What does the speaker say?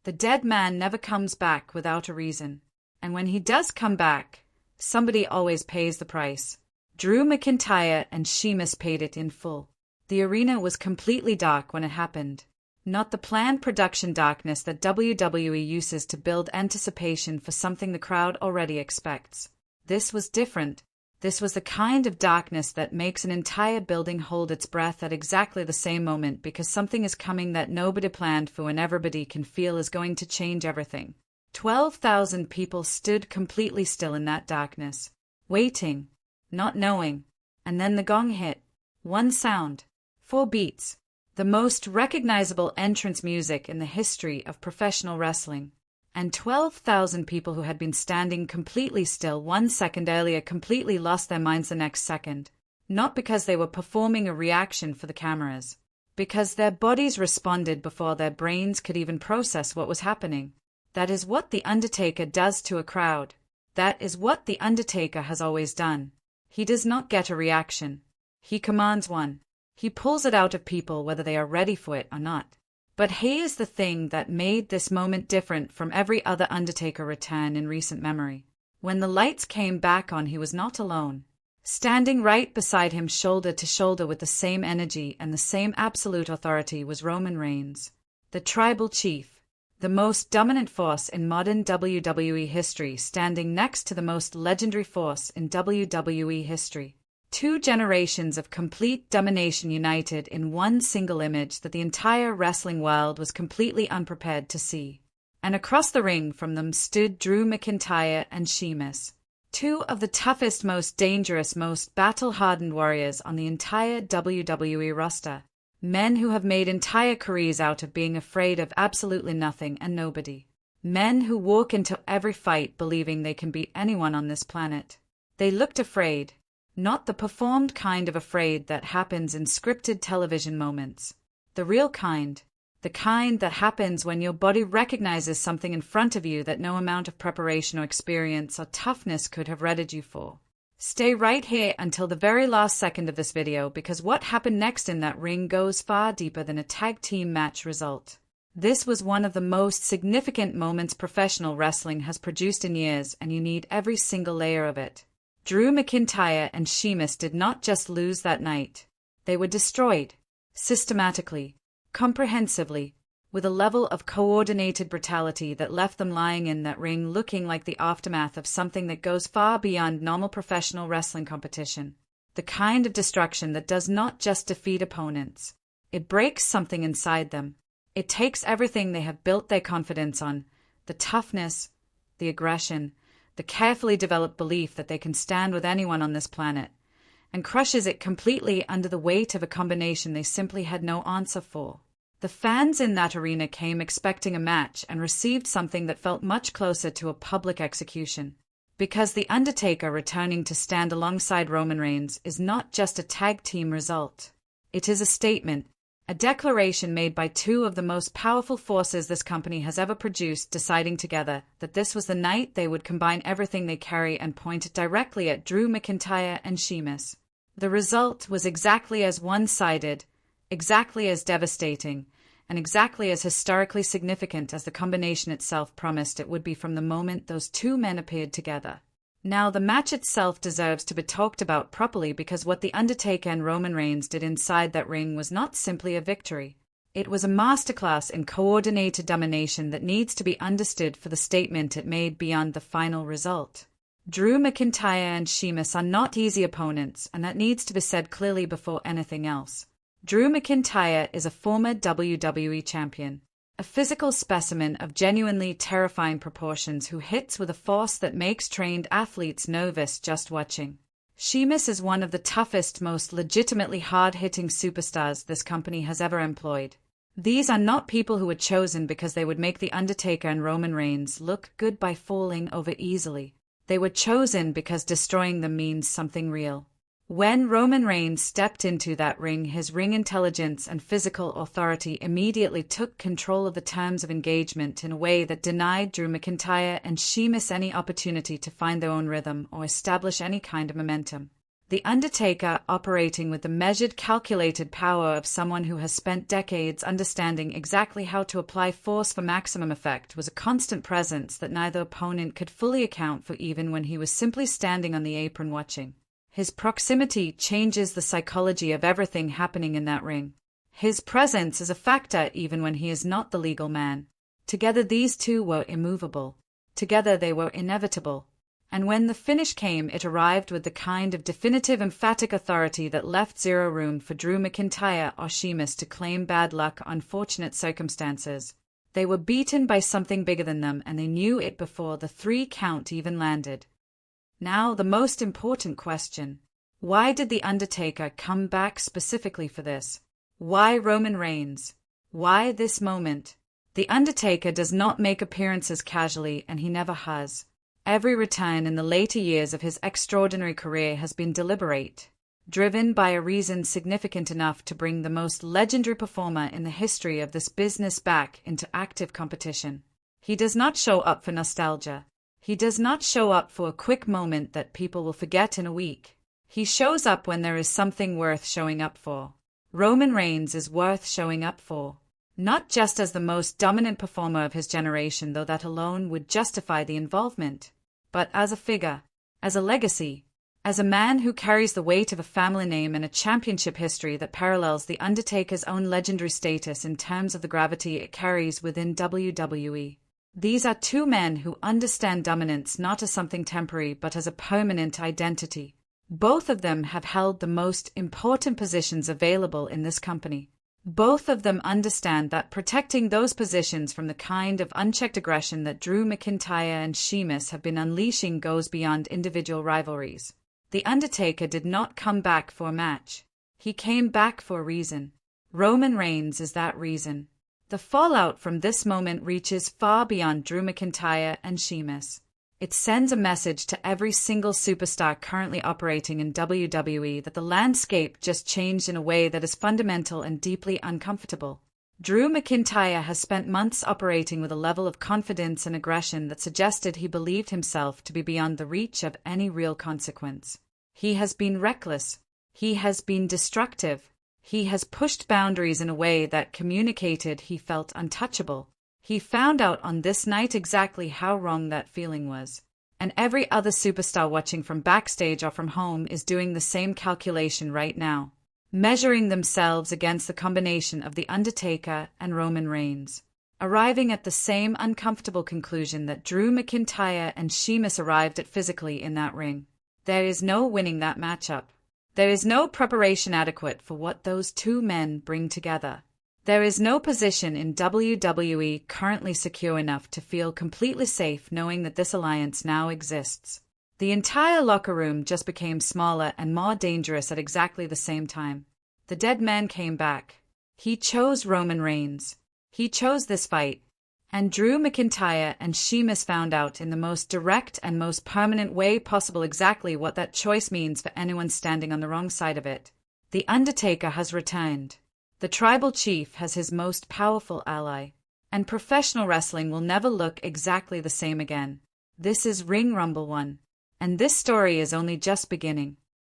The dead man never comes back without a reason. And when he does come back, somebody always pays the price. Drew McIntyre and Sheamus paid it in full. The arena was completely dark when it happened. Not the planned production darkness that WWE uses to build anticipation for something the crowd already expects. This was different. This was the kind of darkness that makes an entire building hold its breath at exactly the same moment because something is coming that nobody planned for and everybody can feel is going to change everything. 12,000 people stood completely still in that darkness, waiting, not knowing. And then the gong hit. One sound. 4 beats. The most recognizable entrance music in the history of professional wrestling. And 12,000 people who had been standing completely still 1 second earlier completely lost their minds the next second. Not because they were performing a reaction for the cameras. Because their bodies responded before their brains could even process what was happening. That is what The Undertaker does to a crowd. That is what The Undertaker has always done. He does not get a reaction. He commands one. He pulls it out of people whether they are ready for it or not. But here's the thing that made this moment different from every other Undertaker return in recent memory. When the lights came back on, he was not alone. Standing right beside him shoulder to shoulder with the same energy and the same absolute authority was Roman Reigns, the tribal chief, the most dominant force in modern WWE history, standing next to the most legendary force in WWE history. 2 generations of complete domination united in one single image that the entire wrestling world was completely unprepared to see. And across the ring from them stood Drew McIntyre and Sheamus, 2 of the toughest, most dangerous, most battle-hardened warriors on the entire WWE roster. Men who have made entire careers out of being afraid of absolutely nothing and nobody. Men who walk into every fight believing they can beat anyone on this planet. They looked afraid. Not the performed kind of afraid that happens in scripted television moments. The real kind. The kind that happens when your body recognizes something in front of you that no amount of preparation or experience or toughness could have readied you for. Stay right here until the very last second of this video because what happened next in that ring goes far deeper than a tag team match result. This was one of the most significant moments professional wrestling has produced in years, and you need every single layer of it. Drew McIntyre and Sheamus did not just lose that night. They were destroyed. Systematically. Comprehensively. With a level of coordinated brutality that left them lying in that ring looking like the aftermath of something that goes far beyond normal professional wrestling competition. The kind of destruction that does not just defeat opponents. It breaks something inside them. It takes everything they have built their confidence on. The toughness, the aggression, the carefully developed belief that they can stand with anyone on this planet, and crushes it completely under the weight of a combination they simply had no answer for. The fans in that arena came expecting a match and received something that felt much closer to a public execution. Because The Undertaker returning to stand alongside Roman Reigns is not just a tag team result. It is a statement. A declaration made by 2 of the most powerful forces this company has ever produced deciding together that this was the night they would combine everything they carry and point it directly at Drew McIntyre and Sheamus. The result was exactly as one-sided, exactly as devastating, and exactly as historically significant as the combination itself promised it would be from the moment those 2 men appeared together. Now, the match itself deserves to be talked about properly because what The Undertaker and Roman Reigns did inside that ring was not simply a victory. It was a masterclass in coordinated domination that needs to be understood for the statement it made beyond the final result. Drew McIntyre and Sheamus are not easy opponents, and that needs to be said clearly before anything else. Drew McIntyre is a former WWE champion. A physical specimen of genuinely terrifying proportions who hits with a force that makes trained athletes nervous just watching. Sheamus is one of the toughest, most legitimately hard-hitting superstars this company has ever employed. These are not people who were chosen because they would make The Undertaker and Roman Reigns look good by falling over easily. They were chosen because destroying them means something real. When Roman Reigns stepped into that ring, his ring intelligence and physical authority immediately took control of the terms of engagement in a way that denied Drew McIntyre and Sheamus any opportunity to find their own rhythm or establish any kind of momentum. The Undertaker, operating with the measured, calculated power of someone who has spent decades understanding exactly how to apply force for maximum effect, was a constant presence that neither opponent could fully account for even when he was simply standing on the apron watching. His proximity changes the psychology of everything happening in that ring. His presence is a factor even when he is not the legal man. Together these two were immovable. Together they were inevitable. And when the finish came, it arrived with the kind of definitive, emphatic authority that left zero room for Drew McIntyre or Sheamus to claim bad luck, unfortunate circumstances. They were beaten by something bigger than them, and they knew it before the 3 count even landed. Now, the most important question. Why did The Undertaker come back specifically for this? Why Roman Reigns? Why this moment? The Undertaker does not make appearances casually, and he never has. Every return in the later years of his extraordinary career has been deliberate, driven by a reason significant enough to bring the most legendary performer in the history of this business back into active competition. He does not show up for nostalgia. He does not show up for a quick moment that people will forget in a week. He shows up when there is something worth showing up for. Roman Reigns is worth showing up for. Not just as the most dominant performer of his generation, though that alone would justify the involvement, but as a figure, as a legacy, as a man who carries the weight of a family name and a championship history that parallels The Undertaker's own legendary status in terms of the gravity it carries within WWE. These are 2 men who understand dominance not as something temporary but as a permanent identity. Both of them have held the most important positions available in this company. Both of them understand that protecting those positions from the kind of unchecked aggression that Drew McIntyre and Sheamus have been unleashing goes beyond individual rivalries. The Undertaker did not come back for a match. He came back for a reason. Roman Reigns is that reason. The fallout from this moment reaches far beyond Drew McIntyre and Sheamus. It sends a message to every single superstar currently operating in WWE that the landscape just changed in a way that is fundamental and deeply uncomfortable. Drew McIntyre has spent months operating with a level of confidence and aggression that suggested he believed himself to be beyond the reach of any real consequence. He has been reckless. He has been destructive. He has pushed boundaries in a way that communicated he felt untouchable. He found out on this night exactly how wrong that feeling was. And every other superstar watching from backstage or from home is doing the same calculation right now, measuring themselves against the combination of The Undertaker and Roman Reigns, arriving at the same uncomfortable conclusion that Drew McIntyre and Sheamus arrived at physically in that ring. There is no winning that matchup. There is no preparation adequate for what those 2 men bring together. There is no position in WWE currently secure enough to feel completely safe knowing that this alliance now exists. The entire locker room just became smaller and more dangerous at exactly the same time. The Deadman came back. He chose Roman Reigns. He chose this fight. And Drew McIntyre and Sheamus found out in the most direct and most permanent way possible exactly what that choice means for anyone standing on the wrong side of it. The Undertaker has returned. The tribal chief has his most powerful ally, and professional wrestling will never look exactly the same again. This is Ring Rumble 1, and this story is only just beginning.